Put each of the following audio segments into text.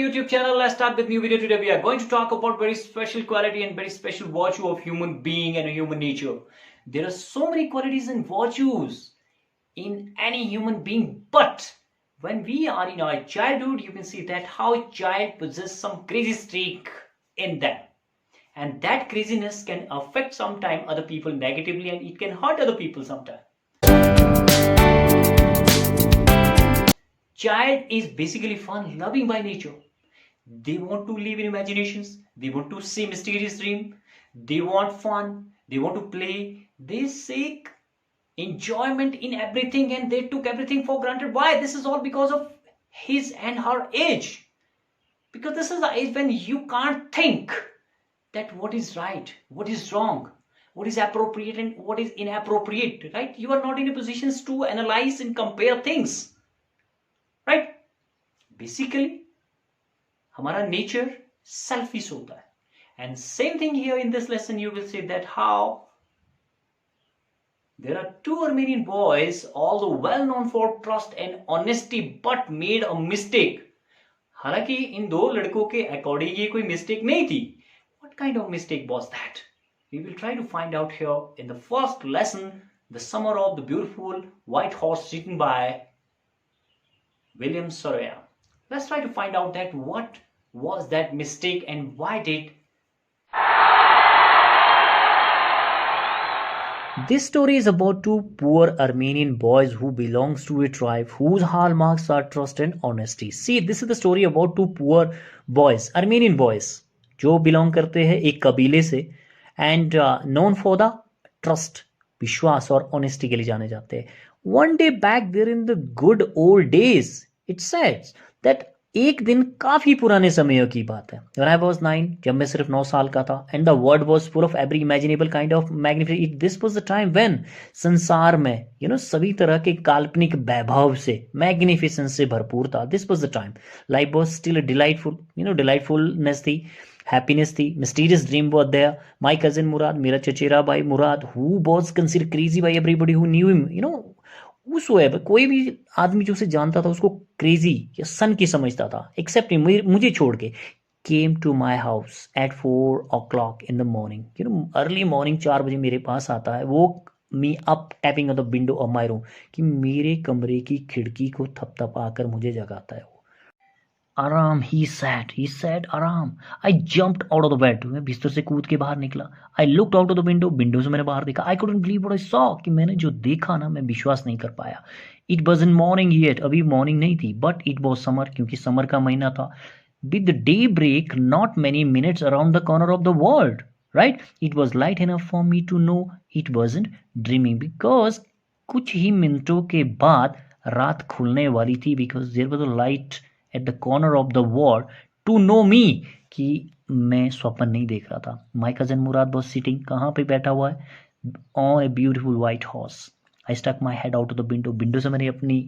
YouTube channel. Let's start with new video. Today we are going to talk about very special quality and very special virtue of human being and human nature. There are so many qualities and virtues in any human being, but when we are in our childhood, you can see that how a child possesses some crazy streak in them, and that craziness can affect sometime other people negatively, and it can hurt other people sometime. Child is basically fun loving by nature. They want to live in imaginations, they want to see mysterious dream, they want fun, they want to play, they seek enjoyment in everything, and they took everything for granted. Why? This is all because of his and her age. Because this is the age when you can't think that what is right, what is wrong, what is appropriate and what is inappropriate, right? You are not in a position to analyze and compare things, right? Basically हमारा nature selfish होता है, and same thing here in this lesson you will see that how there are two Armenian boys, although well known for trust and honesty, but made a mistake. हालांकि इन दो लड़कों के according ये कोई mistake नहीं थी. What kind of mistake was that? We will try to find out here in the first lesson, the summer of the beautiful white horse written by William Soroyan. Let's try to find out that what was that mistake and why did. This story is about two poor Armenian boys who belongs to a tribe whose hallmarks are trust and honesty. See, this is the story about two poor boys, Armenian boys, जो belong करते हैं एक कबीले से and known for the trust, विश्वास और honesty के लिए जाने जाते हैं. One day back there in the good old days, it says that एक दिन काफी पुराने समय की बात है. When I was 9, जब मैं सिर्फ 9 साल का था, and the world was full of every imaginable kind of magnificent. This was the time when संसार में सभी तरह के काल्पनिक वैभव से magnificence से भरपूर था. This was the time. Life was still a delightfulness थी, happiness थी, mysterious dream was there. My cousin Murad, मेरा चचेरा भाई Murad, who was considered crazy by everybody who knew him. Whosoever, कोई भी आदमी जो उसे जानता था उसको क्रेजी या सन की समझता था, एक्सेप्ट मुझे छोड़ के. Came to my house at 4 o'clock in the morning. Early morning 4 बजे मेरे पास आता है. Woke me up tapping on the window of my room, कि मेरे कमरे की खिड़की को थपथपाकर मुझे जगाता है. वो आराम, he said आराम. I jumped out of the bed. मैं बिस्तर से कूद के बाहर निकला. I looked out of the window. Window से मैंने बाहर देखा. I couldn't believe what I saw. कि मैंने जो देखा ना, मैं विश्वास नहीं कर पाया. It wasn't morning yet. अभी मॉर्निंग नहीं थी. But it was summer, क्योंकि समर का महीना था. With the daybreak, not many minutes around the corner of the world, right? It was light enough for me to know it wasn't dreaming, because कुछ ही मिनटों के बाद रात खुलने वाली थी. Because there was a light at the corner of the world to know me, कि मैं स्वप्न नहीं देख रहा था. My cousin Murad was sitting, कहाँ पे बैठा हुआ है, on a beautiful white horse. I stuck my head out of the window. Window से मैंने अपनी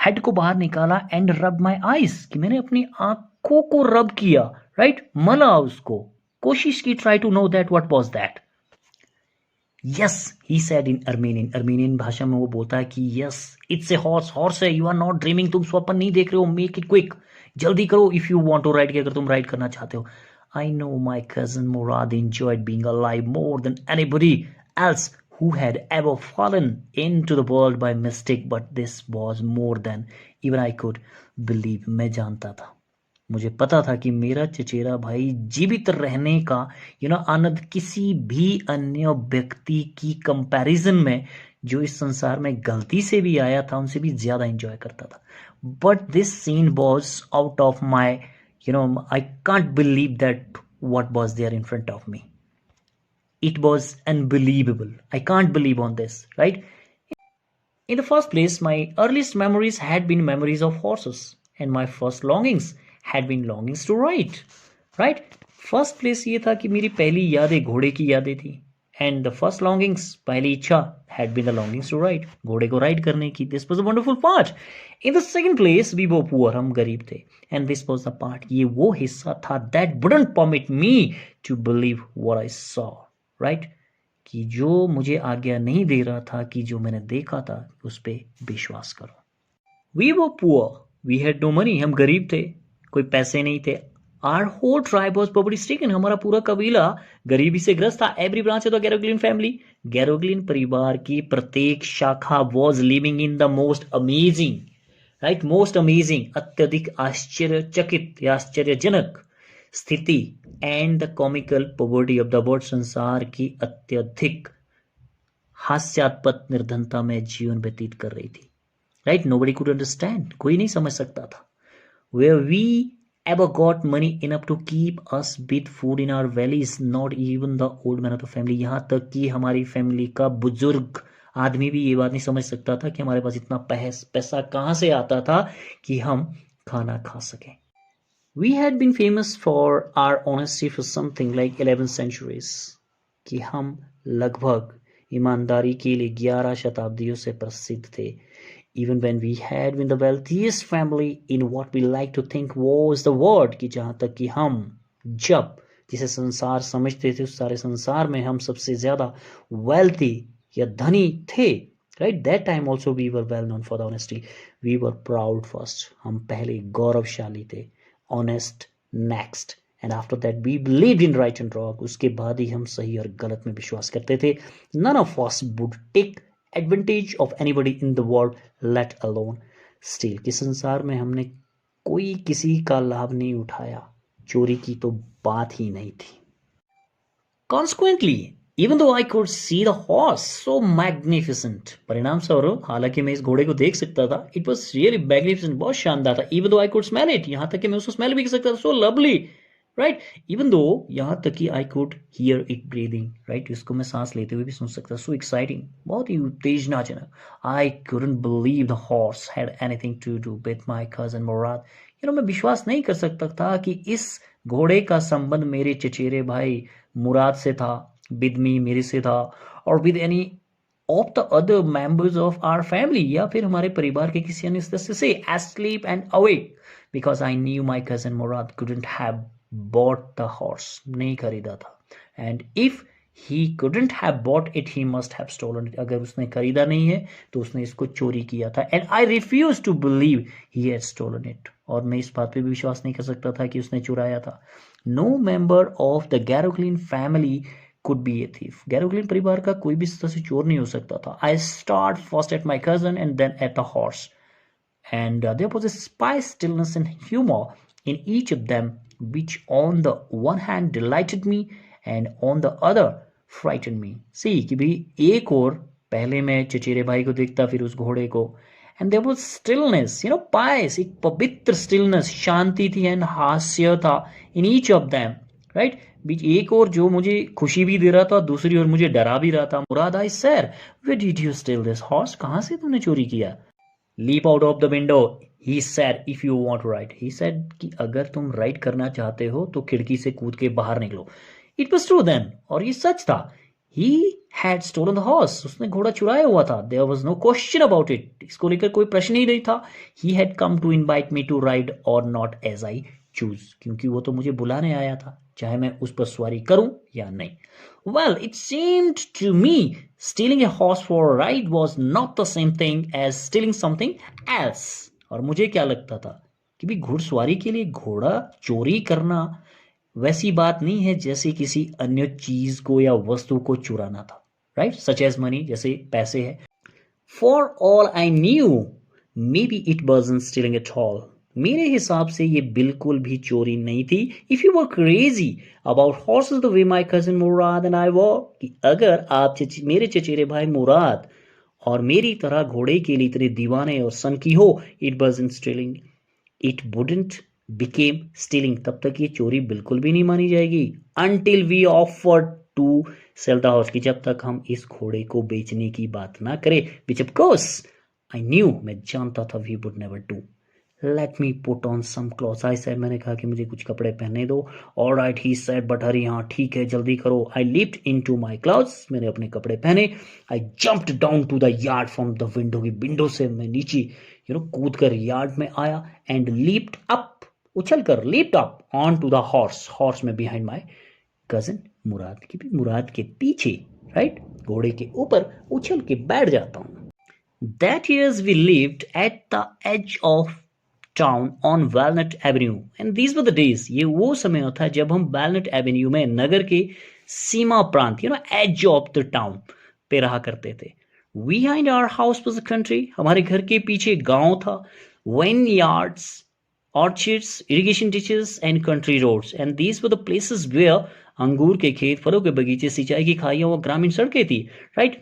हेड को बाहर निकाला. and rubbed my eyes, कि मैंने अपनी आंखों को रब किया, right? मला उसको, कोशिश की, try to know that what was that. Yes, he said in Armenian. Armenian भाषा में वो बोलता है कि yes, it's a horse है. You are not dreaming. तुम स्वप्न नहीं देख रहे हो. Make it quick. जल्दी करो if you want to ride, कि अगर तुम राइड करना चाहते हो. I know my cousin Murad enjoyed being alive more than anybody else who had ever fallen into the world by mistake, but this was more than even I could believe. मैं जानता था, मुझे पता था कि मेरा चचेरा भाई जीवित रहने का आनंद किसी भी अन्य व्यक्ति की कंपैरिजन में, जो इस संसार में गलती से भी आया था, उनसे भी ज्यादा एंजॉय करता था. But this scene was out of my I can't believe that what was there in front of me. It was unbelievable. I can't believe on this, right? In the first place, my earliest memories had been memories of horses, and my first longings had been longings to ride, right? First place ये था कि मेरी पहली यादें घोड़े की यादें थी, and the first longings, पहली इच्छा had been the longings to ride, घोड़े को राइड करने की. This was a wonderful part. In the second place, we were poor, हम गरीब थे, and this was the part, ये वो हिस्सा था that wouldn't permit me to believe what I saw, right? कि जो मुझे आज्ञा नहीं दे रहा था कि जो मैंने देखा था उस पे विश्वास करो. We were poor, we had no money, हम गरीब थे, कोई पैसे नहीं थे। Our whole tribe was poverty stricken. हमारा पूरा कबीला गरीबी से ग्रस्त था. Every branch of the Garogalian family, Garogalian परिवार की प्रत्येक शाखा was living in the most amazing, right? Most amazing, अत्यधिक आश्चर्यचकित या आश्चर्यजनक स्थिति and the comical poverty of the world, संसार की अत्यधिक हास्यास्पद निर्धनता में जीवन व्यतीत कर रही थी. Right? Nobody could understand. कोई नहीं समझ सकता था. Where we ever got money enough to keep us with food in our valleys, not even the old man of the family. यहाँ तक कि हमारी फैमिली का बुजुर्ग आदमी भी ये बात नहीं समझ सकता था कि हमारे पास इतना पैसा कहाँ से आता था कि हम खाना खा सकें. We had been famous for our honesty for something like 11 centuries. कि हम लगभग ईमानदारी के लिए 11 शताब्दियों से प्रसिद्ध थे. Even when we had been the wealthiest family in what we like to think was the world, कि जहाँ तक कि हम जब जिसे संसार समझते थे उस सारे संसार में हम सबसे ज़्यादा wealthy या धनी थे. Right? That time also we were well known for the honesty. We were proud first. हम पहले गौरवशाली थे. Honest next. And after that we believed in right and wrong. उसके बाद ही हम सही और गलत में विश्वास करते थे. None of us would take advantage of anybody in the world, let alone steal. कि संसार में हमने कोई किसी का लाभ नहीं उठाया. चोरी की तो बात ही नहीं थी. Consequently, even though I could see the horse so magnificent, परिणाम स्वरूप हालांकि मैं इस घोड़े को देख सकता था, it was really magnificent, बहुत शानदार था. Even though I could smell it, यहाँ तक कि मैं उसको स्मेल भी कर सकता था, so lovely. Right. Even though यहाँ तक कि I could hear it breathing. Right. इसको मैं सांस लेते हुए भी सुन सकता. सो एक्साइटिंग, बहुत ही उत्तेजनाजनक. I couldn't believe the horse had anything to do with my cousin Murad. मैं विश्वास नहीं कर सकता था कि इस घोड़े का संबंध मेरे चचेरे भाई मुराद से था, विद मी, मेरे से था, और with any of the other members of our family, या फिर हमारे परिवार के किसी अन्य सदस्य से. Asleep and awake, because I knew my cousin Murad couldn't have bought the horse, नहीं खरीदा था. And if he couldn't have bought it, he must have stolen it. अगर उसने खरीदा नहीं है तो उसने इसको चोरी किया था. And I refuse to believe he had stolen it. और मैं इस बात पे भी विश्वास नहीं कर सकता था कि उसने चुराया था. No member of the Garogalian family could be a thief. Garogalian परिवार का कोई भी सदस्य चोर नहीं हो सकता था. I stared first at my cousin and then at the horse. And there was a spice, stillness and humor in each of them, which on the one hand delighted me and on the other frightened me. See, कि भी एक और पहले मैं चचेरे भाई को देखता, फिर उस घोड़े को. And there was stillness, pious, एक पवित्र stillness, शांति थी, and हास्य था in each of them, right? बीच एक और जो मुझे खुशी भी दे रहा था, दूसरी ओर मुझे डरा भी रहा था. मुराद, I said, where did you steal this horse? कहाँ से तूने चोरी किया? Leap out of the window, he said, if you want to ride. He said कि अगर तुम राइड करना चाहते हो तो खिड़की से कूद के बाहर निकलो. It was true then, और ये सच था. He had stolen the horse. उसने घोड़ा चुराया हुआ था. There was no question about it. इसको लेकर कोई प्रश्न ही नहीं था. He had come to invite me to ride or not as I choose. क्योंकि वो तो मुझे बुलाने आया था, चाहे मैं उस पर सवारी करूं या नहीं. Well, it seemed to me stealing a horse for a ride was not the same thing as stealing something else. और मुझे क्या लगता था कि भी घुड़सवारी के लिए घोड़ा चोरी करना वैसी बात नहीं है जैसे किसी अन्य चीज को या वस्तु को चुराना था. राइट. सच एज मनी, जैसे पैसे है. For all I knew, maybe it wasn't stealing at all. मेरे हिसाब से ये बिल्कुल भी चोरी नहीं थी. If you were crazy about horses the way my cousin Murad and I were, कि अगर आप मेरे चचेरे भाई मुराद और मेरी तरह घोड़े के लिए इतने दीवाने और सनकी हो, it wasn't stealing, it wouldn't became stealing. तब तक ये चोरी बिल्कुल भी नहीं मानी जाएगी. Until we offered to sell the horse, कि जब तक हम इस घोड़े को बेचने की बात ना करें, which of course I knew, मैं जानता था we would never do. Let me put on some clothes. I said, मैंने कहा कि मुझे कुछ कपड़े पहनने दो. All right, he said, but hurry. हाँ ठीक है, जल्दी करो. I leaped into my clothes. मैंने अपने कपड़े पहने. I jumped down to the yard from the window. की विंडो से मैं नीचे कूद कर यार्ड में आया. And leaped up, उछल कर, leaped up onto the horse. Horse में behind my cousin मुराद, की भी मुराद के पीछे, right? घोड़े के ऊपर उछल के बैठ जाता हूँ. That years we lived at the edge of town on Walnut Avenue. And these were the days. ये वो समय था जब हम Walnut Avenue में नगर के सीमा प्रांत, edge of the town पे रहा करते थे. Behind our house was the country. हमारे घर के पीछे गांव था. Vineyards, orchards, irrigation ditches, and country roads. And these were the places where अंगूर के खेत, फलों के बगीचे, सिंचाई की खाइयां और ग्रामीण सड़कें थी. Right?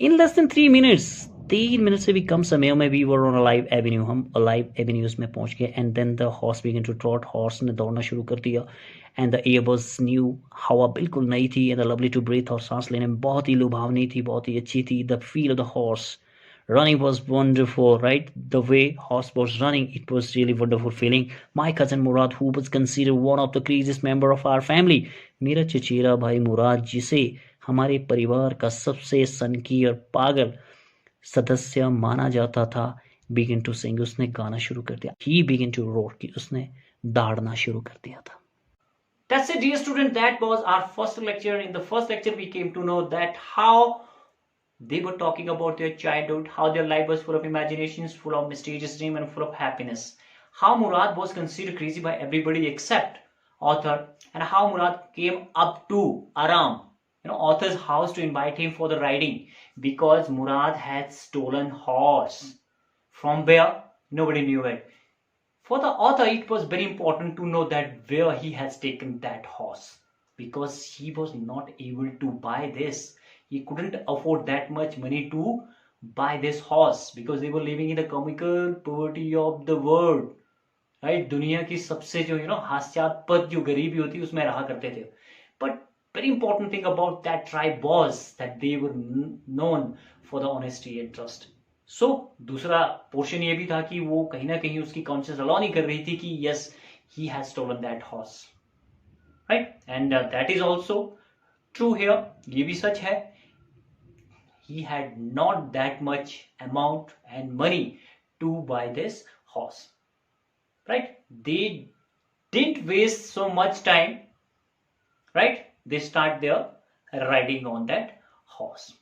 In less than 3 minutes, 3 minute से भी कम समय में we were on a live avenue. हम live avenues में पहुंच गए. And then the horse began to trot. Horse ने दौड़ना शुरू कर दिया. And the air was new. हवा बिल्कुल नई थी. And the lovely to breathe. और सांस लेने में बहुत ही लुभावनी थी, बहुत ही अच्छी थी. The feel of the horse running was wonderful, right? The way horse was running, it was really wonderful feeling. My cousin Murad, who was considered one of the craziest member of our family, मेरा चचेरा भाई मुराद, जिसे हमारे परिवार का सबसे सनकी और पागल सदस्य माना जाता था, begin to sing. उसने गाना शुरू कर दिया. He began to roar. कि उसने दाड़ना शुरू कर दिया था. That's it, dear student. That was our first lecture. In the first lecture, we came to know that how they were talking about their childhood, how their life was full of imaginations, full of mysterious dreams, and full of happiness. How Murad was considered crazy by everybody except author, and how Murad came up to Aram, author's house, to invite him for the riding because Murad had stolen horse. From where? Nobody knew it. For the author, it was very important to know that where he has taken that horse, because he was not able to buy this. He couldn't afford that much money to buy this horse because they were living in the comical poverty of the world. Right? दुनिया की सबसे जो हास्यास्पद जो गरीबी होती है उसमें रहा करते थे. But very important thing about that tribe was that they were known for the honesty and trust. So दूसरा पोर्शन ये भी था कि वो कहीं ना कहीं उसकी कॉन्शियस अलाउ नहीं कर रही थी कि yes, he has stolen that horse. Right? And that is also true here. ये भी सच है. He had not that much amount and money to buy this horse. Right? They didn't waste so much time. Right? They start their riding on that horse.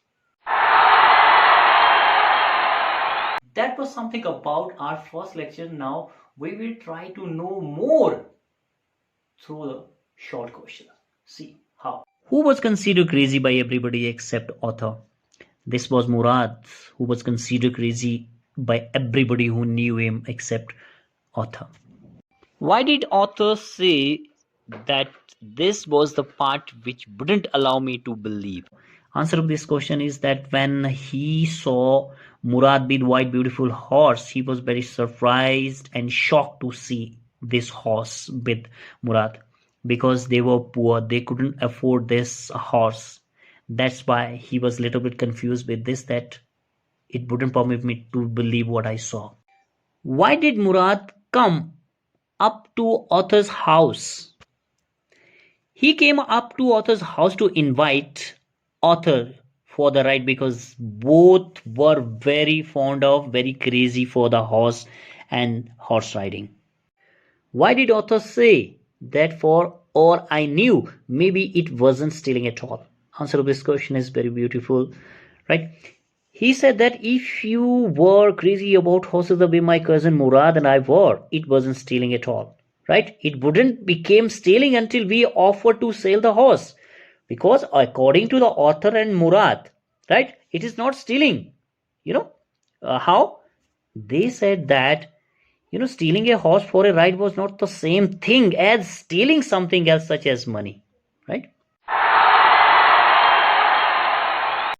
That was something about our first lecture. Now we will try to know more through the short question. See how. Who was considered crazy by everybody except author? This was Murad, who was considered crazy by everybody who knew him except author. Why did author say that this was the part which wouldn't allow me to believe? Answer of this question is that when he saw Murad with white beautiful horse, he was very surprised and shocked to see this horse with Murad, because they were poor, they couldn't afford this horse. That's why he was a little bit confused with this, that it wouldn't permit me to believe what I saw. Why did Murad come up to author's house? He came up to author's house to invite author for the ride because both were very fond of, very crazy for the horse and horse riding. Why did author say that for all I knew, maybe it wasn't stealing at all? Answer of this question is very beautiful, right? He said that if you were crazy about horses the way my cousin Murad and I were, it wasn't stealing at all, right? It wouldn't became stealing until we offered to sell the horse, because according to the author and Murad, right, it is not stealing. How? They said that stealing a horse for a ride was not the same thing as stealing something else such as money, right?